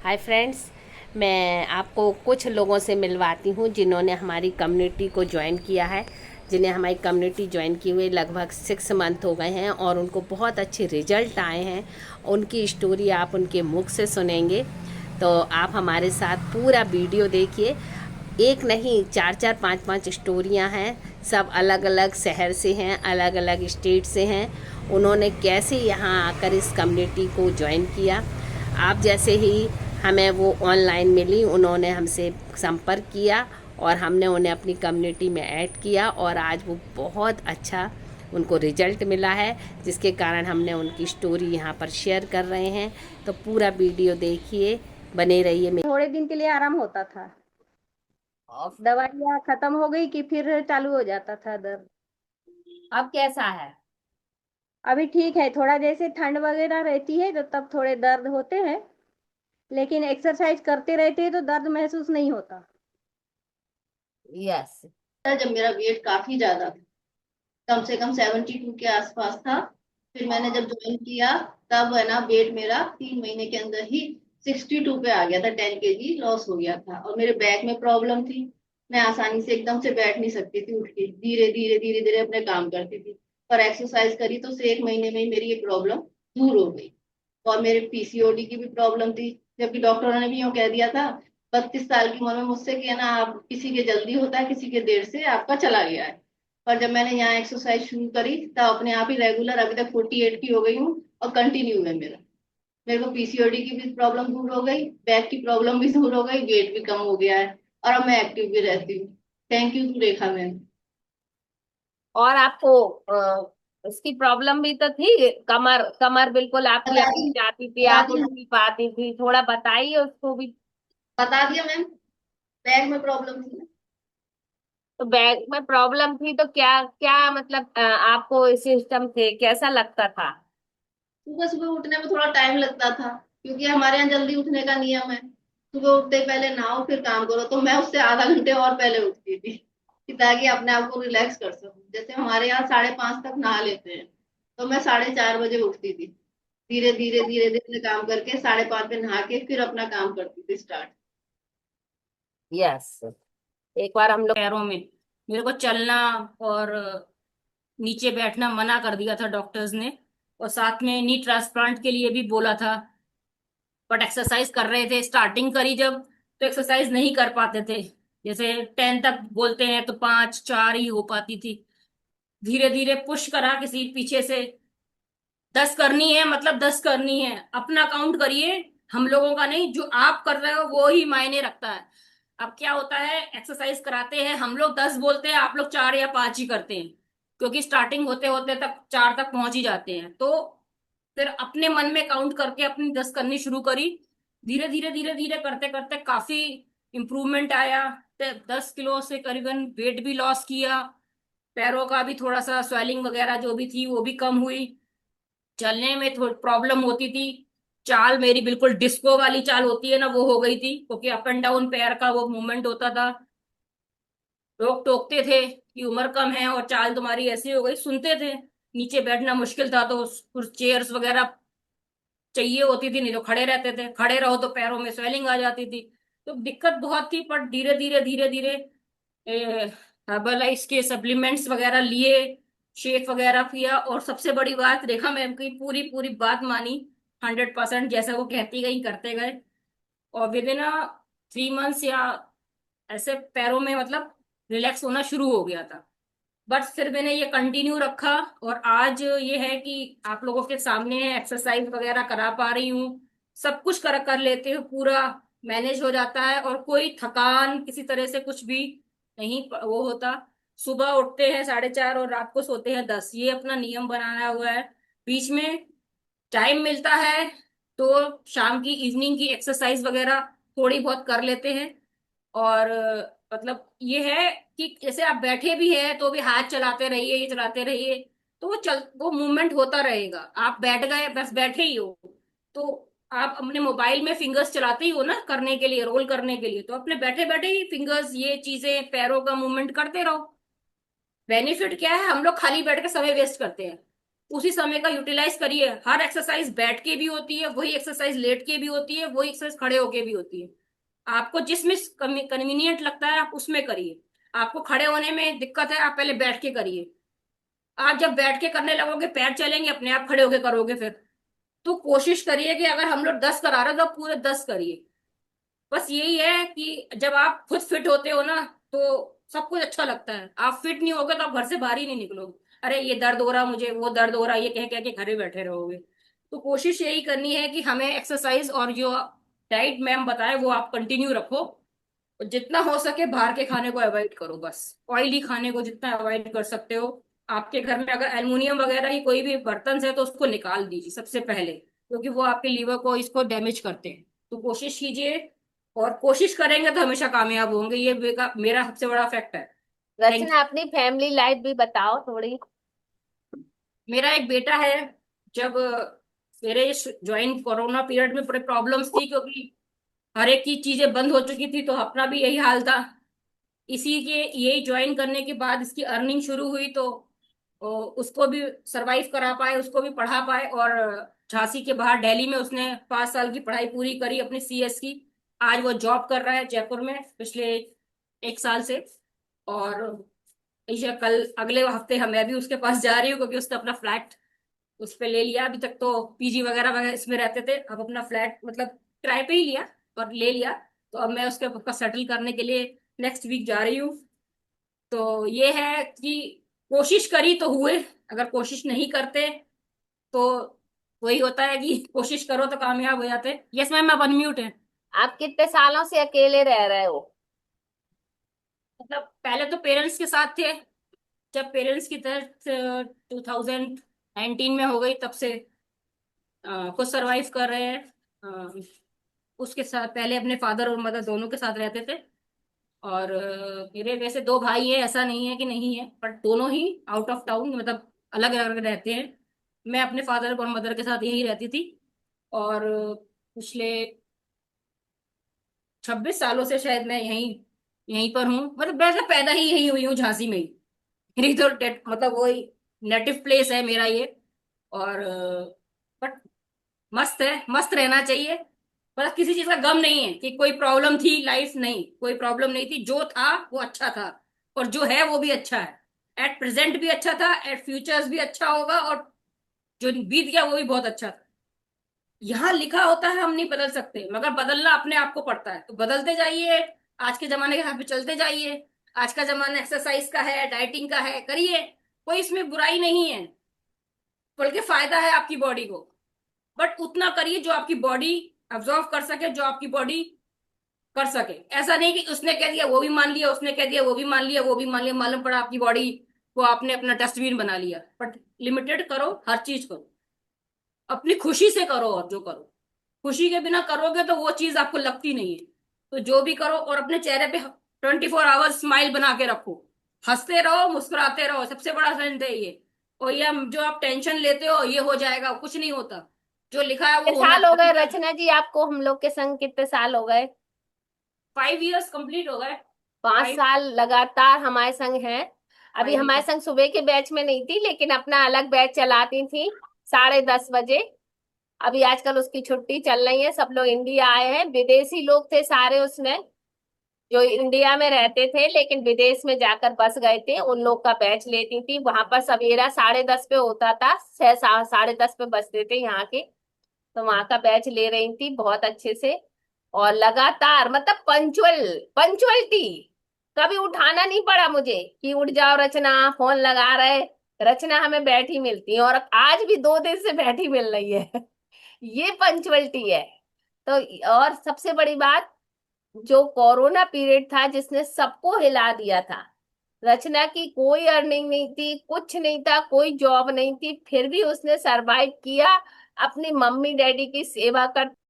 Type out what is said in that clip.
Hi friends, मैं आपको कुछ लोगों से मिलवाती हूँ जिन्होंने हमारी कम्युनिटी को ज्वाइन किया है। जिन्हें हमारी कम्युनिटी ज्वाइन किए हुए लगभग 6 मंथ हो गए हैं और उनको बहुत अच्छे रिजल्ट आए हैं। उनकी स्टोरी आप उनके मुख से सुनेंगे, तो आप हमारे साथ पूरा वीडियो देखिए। एक नहीं, चार चार पाँच पाँच स्टोरियाँ हैं। सब अलग अलग शहर से हैं, अलग अलग स्टेट से हैं। उन्होंने कैसे यहाँ आकर इस कम्युनिटी को ज्वाइन किया। आप जैसे ही हमें वो ऑनलाइन मिली, उन्होंने हमसे संपर्क किया और हमने उन्हें अपनी कम्युनिटी में ऐड किया और आज वो बहुत अच्छा उनको रिजल्ट मिला है, जिसके कारण हमने उनकी स्टोरी यहाँ पर शेयर कर रहे हैं। तो पूरा वीडियो देखिए, बने रहिए। थोड़े दिन के लिए आराम होता था। दवाइयाँ खत्म हो गई कि फिर चालू हो जाता था दर्द। अब कैसा है? अभी ठीक है, थोड़ा जैसे ठंड वगैरह रहती है तो तब थोड़े दर्द होते हैं, लेकिन एक्सरसाइज करते रहते हैं तो दर्द महसूस नहीं होता। यस। जब मेरा वेट काफी ज्यादा था, कम से कम 72 के आसपास था। फिर मैंने जब ज्वाइन किया, तब है ना वेट मेरा 3 महीने के अंदर ही 62 पे आ गया था। 10 kg लॉस हो गया था। और मेरे बैक में प्रॉब्लम थी। मैं आसानी से एकदम से बैठ नहीं सकती थी, उठ के धीरे धीरे धीरे धीरे अपने काम करती थी। पर एक्सरसाइज करी तो सिर्फ 1 महीने में ही मेरी ये प्रॉब्लम दूर हो गई। और मेरे पीसीओडी की भी प्रॉब्लम थी, जबकि डॉक्टरों ने भी यूँ कह दिया था 32 साल की उम्र में मुझसे कि है ना, आप किसी के जल्दी होता है, किसी के देर से, आपका चला गया है। पर जब मैंने यहाँ एक्सरसाइज शुरू करी तब अपने आप ही रेगुलर अभी तक 48 की हो गई हूँ। और कंटिन्यू है मेरा। मेरे को पीसीओडी की भी प्रॉब्लम दूर हो गई, बैक की प्रॉब्लम भी दूर हो गई, वेट भी कम हो गया है। और अब मैं एक्टिव भी रहती हूँ। Thank you Rekha ma'am. और आपको उसकी प्रॉब्लम भी तो थी, कमर कमर बिल्कुल आपकी बता अटक दी। जाती थी, बता आप उठ दी। नहीं पाती थी। थोड़ा बताइए उसको भी। बता दिया मैम। बैक में प्रॉब्लम थी। तो बैक में प्रॉब्लम थी तो क्या क्या मतलब आपको सिस्टम थे, कैसा लगता था? सुबह सुबह उठने में थोड़ा टाइम लगता था, क्योंकि हमारे यहाँ जल्दी उठने का नियम है। सुबह उठते ही पहले नहाओ फिर काम करो, तो मैं उससे आधा घंटे और पहले उठती थी कि ताकि अपने आप को रिलैक्स कर सकूं। जैसे हमारे यहाँ 5:30 तक नहा लेते हैं, तो मैं 4:30 बजे उठती थी। धीरे धीरे धीरे धीरे काम करके 5:30 पे नहा के फिर अपना काम करती थी स्टार्ट। यस। एक बार हम लोग पैरों में मेरे को चलना और नीचे बैठना मना कर दिया था डॉक्टर्स ने। और साथ में नी ट्रांसप्लांट के लिए भी बोला था। बट एक्सरसाइज कर रहे थे, स्टार्टिंग करी जब, तो एक्सरसाइज नहीं कर पाते थे। जैसे 10 तक बोलते हैं तो 5 4 ही हो पाती थी। धीरे धीरे पुश करा किसी पीछे से, 10 करनी है मतलब 10 करनी है, अपना काउंट करिए। हम लोगों का नहीं, जो आप कर रहे हो वो ही मायने रखता है। अब क्या होता है, एक्सरसाइज कराते हैं हम लोग 10 बोलते हैं, आप लोग 4 या 5 ही करते हैं। क्योंकि स्टार्टिंग होते होते तक 4 तक पहुंच ही जाते हैं। तो फिर अपने मन में काउंट करके अपनी 10 करनी शुरू करी। धीरे धीरे करते करते काफी इम्प्रूवमेंट आया। 10 किलो से करीबन वेट भी लॉस किया। पैरों का भी थोड़ा सा स्वेलिंग वगैरह जो भी थी वो भी कम हुई। चलने में थोड़ी प्रॉब्लम होती थी। चाल मेरी बिल्कुल डिस्को वाली चाल होती है ना, वो हो गई थी, क्योंकि अप एंड डाउन पैर का वो मूवमेंट होता था। लोग टोकते थे कि उम्र कम है और चाल तुम्हारी ऐसी हो गई, सुनते थे। नीचे बैठना मुश्किल था तो कुछ चेयर्स वगैरह चाहिए होती थी, नहीं तो खड़े रहते थे। खड़े रहो तो पैरों में स्वेलिंग आ जाती थी। तो दिक्कत बहुत थी, पर धीरे धीरे हर्बलाइज के सप्लीमेंट्स वगैरह लिए, शेक वगैरह किया। और सबसे बड़ी बात, रेखा मैम की पूरी पूरी बात मानी। 100% जैसा वो कहती गई करते गए। और विद इन 3 मंथ्स या ऐसे पैरों में मतलब रिलैक्स होना शुरू हो गया था। बट फिर मैंने ये कंटिन्यू रखा। और आज ये है कि आप लोगों के सामने एक्सरसाइज वगैरह करा पा रही हूँ। सब कुछ कर कर लेते हुए पूरा मैनेज हो जाता है, और कोई थकान किसी तरह से कुछ भी नहीं वो होता। सुबह उठते हैं 4:30 और रात को सोते हैं 10, ये अपना नियम बनाया हुआ है। बीच में टाइम मिलता है तो शाम की इवनिंग की एक्सरसाइज वगैरह थोड़ी बहुत कर लेते हैं। और मतलब ये है कि जैसे आप बैठे भी हैं तो भी हाथ चलाते रहिए, ये चलाते रहिए। तो वो मूवमेंट होता रहेगा। आप बैठ गए, बस बैठे ही हो, तो आप अपने मोबाइल में फिंगर्स चलाते ही हो ना करने के लिए, रोल करने के लिए, तो अपने बैठे बैठे ही फिंगर्स ये चीजें पैरों का मूवमेंट करते रहो। बेनिफिट क्या है, हम लोग खाली बैठ के समय वेस्ट करते हैं। उसी समय का यूटिलाइज करिए। हर एक्सरसाइज बैठ के भी होती है, वही एक्सरसाइज लेट के भी होती है, वही एक्सरसाइज खड़े होके भी होती है। आपको जिसमें कन्वीनियंट लगता है आप उसमें करिए। आपको खड़े होने में दिक्कत है, आप पहले बैठ के करिए। आप जब बैठ के करने लगोगे पैर चलेंगे, अपने आप खड़े होके करोगे फिर। तो कोशिश करिए कि अगर हम लोग 10 करा रहे हैं तो आप पूरे 10 करिए। बस यही है कि जब आप खुद फिट होते हो ना तो सब कुछ अच्छा लगता है। आप फिट नहीं होगे तो आप घर से बाहर ही नहीं निकलोगे। अरे ये दर्द हो रहा मुझे, वो दर्द हो रहा, ये कह कह के घर में बैठे रहोगे। तो कोशिश यही करनी है कि हमें एक्सरसाइज और जो डाइट मैम बताए वो आप कंटिन्यू रखो। और जितना हो सके बाहर के खाने को अवॉइड करो, बस ऑयली खाने को जितना अवॉइड कर सकते हो। आपके घर में अगर एल्युमिनियम वगैरह की कोई भी बर्तन है तो उसको निकाल दीजिए सबसे पहले, क्योंकि वो आपके लीवर को इसको डैमेज करते हैं। तो कोशिश कीजिए, और कोशिश करेंगे तो हमेशा कामयाब होंगे। ये मेरा सबसे बड़ा फैक्ट है। थैंक रचना, अपनी फैमिली लाइफ भी बताओ थोड़ी। मेरा एक बेटा है। जब मेरे ज्वाइन कोरोना पीरियड में बड़े प्रॉब्लम्स थी, क्योंकि हर एक की चीजें बंद हो चुकी थी, तो अपना भी यही हाल था। इसी के यही ज्वाइन करने के बाद इसकी अर्निंग शुरू हुई, तो उसको भी सरवाइव करा पाए, उसको भी पढ़ा पाए। और झांसी के बाहर दिल्ली में उसने 5 साल की पढ़ाई पूरी करी अपनी सीएस की। आज वो जॉब कर रहा है जयपुर में पिछले 1 साल से। और ये कल अगले हफ्ते मैं भी उसके पास जा रही हूँ, क्योंकि उसने अपना फ्लैट उस पे ले लिया। अभी तक तो पीजी वगैरह वगैरह इसमें रहते थे, अब अपना फ्लैट मतलब किराए पे ही लिया और ले लिया। तो अब मैं उसके पक्का सेटल करने के लिए नेक्स्ट वीक जा रही हूँ। तो ये है कि कोशिश करी तो हुए, अगर कोशिश नहीं करते तो वही होता है कि कोशिश करो तो कामयाब हो जाते। यस मैम, आप अनम्यूट है। आप कितने सालों से अकेले रह रहे हो? मतलब पहले तो पेरेंट्स के साथ थे। जब पेरेंट्स की डेथ 2019 में हो गई, तब से खुद सरवाइव कर रहे हैं। अ, उसके साथ पहले अपने फादर और मदर दोनों के साथ रहते थे। और मेरे वैसे 2 भाई हैं, ऐसा नहीं है कि नहीं है, पर दोनों ही आउट ऑफ टाउन, मतलब अलग अलग रहते हैं। मैं अपने फादर और मदर के साथ यही रहती थी। और पिछले 26 सालों से शायद मैं यहीं यहीं पर हूँ। मतलब वैसे पैदा ही यही हुई हूँ, झांसी में ही। मेरी तो मतलब वही नेटिव प्लेस है मेरा ये। और बट मस्त है, मस्त रहना चाहिए। पर किसी चीज का गम नहीं है कि कोई प्रॉब्लम थी लाइफ, नहीं कोई प्रॉब्लम नहीं थी। जो था वो अच्छा था, और जो है वो भी अच्छा है। एट प्रेजेंट भी अच्छा था, एट फ्यूचर्स भी अच्छा होगा, और जो बीत गया वो भी बहुत अच्छा था। यहाँ लिखा होता है हम नहीं बदल सकते, मगर बदलना अपने आप को पड़ता है। तो बदलते जाइए, आज के जमाने के हिसाब से चलते जाइए। आज का जमाना एक्सरसाइज का है, डाइटिंग का है, करिए। कोई इसमें बुराई नहीं है, बल्कि फायदा है आपकी बॉडी को। बट उतना करिए जो आपकी बॉडी अब्जॉर्व कर सके, जो आपकी बॉडी कर सके। ऐसा नहीं कि उसने कह दिया वो भी मान लिया, उसने कह दिया वो भी मान लिया, वो भी मान लिया, मालूम पड़ा आपकी बॉडी को आपने अपना डस्टबिन बना लिया। बट लिमिटेड करो, हर चीज करो, अपनी खुशी से करो। और जो करो खुशी के बिना करोगे तो वो चीज आपको लगती नहीं है। तो जो भी करो, और अपने चेहरे पे 24 आवर्स स्माइल बना के रखो। हंसते रहो, मुस्कुराते रहो, सबसे बड़ा सेंट है ये। और ये जो आप टेंशन लेते हो ये हो जाएगा, कुछ नहीं होता। जो लिखा है वो कितने होना साल हो गए है। रचना जी आपको हम लोग के संग, कितने साल हो गए? 5 इयर्स कंप्लीट हो गए। 5। 5 साल लगातार हमारे संग हैं। अभी 5 हमारे इयर्स। संग सुबह के बैच में नहीं थी, लेकिन अपना अलग बैच चलाती थी 10:30 बजे। अभी आजकल उसकी छुट्टी चल रही है, सब लोग इंडिया आए हैं। विदेशी लोग थे सारे उसमें, जो इंडिया में रहते थे लेकिन विदेश में जाकर बस गए थे, उन लोग का बैच लेती थी। वहां पर सवेरा 10:30 पे होता था, 6 साढ़े 10 पे बसते थे यहाँ के। तो वहां का बैच ले रही थी बहुत अच्छे से। और लगातार मतलब पंचुअल, पंचुअलिटी। कभी उठाना नहीं पड़ा मुझे कि उठ जाओ रचना, फोन लगा रहे। रचना हमें बैठी मिलती है, और आज भी 2 दिन से बैठी मिल रही है। ये पंचुअलिटी है। तो और सबसे बड़ी बात, जो कोरोना पीरियड था जिसने सबको हिला दिया था, रचना की कोई अर्निंग नहीं थी, कुछ नहीं था, कोई जॉब नहीं थी, फिर भी उसने सरवाइव किया। अपनी मम्मी डैडी की सेवा कर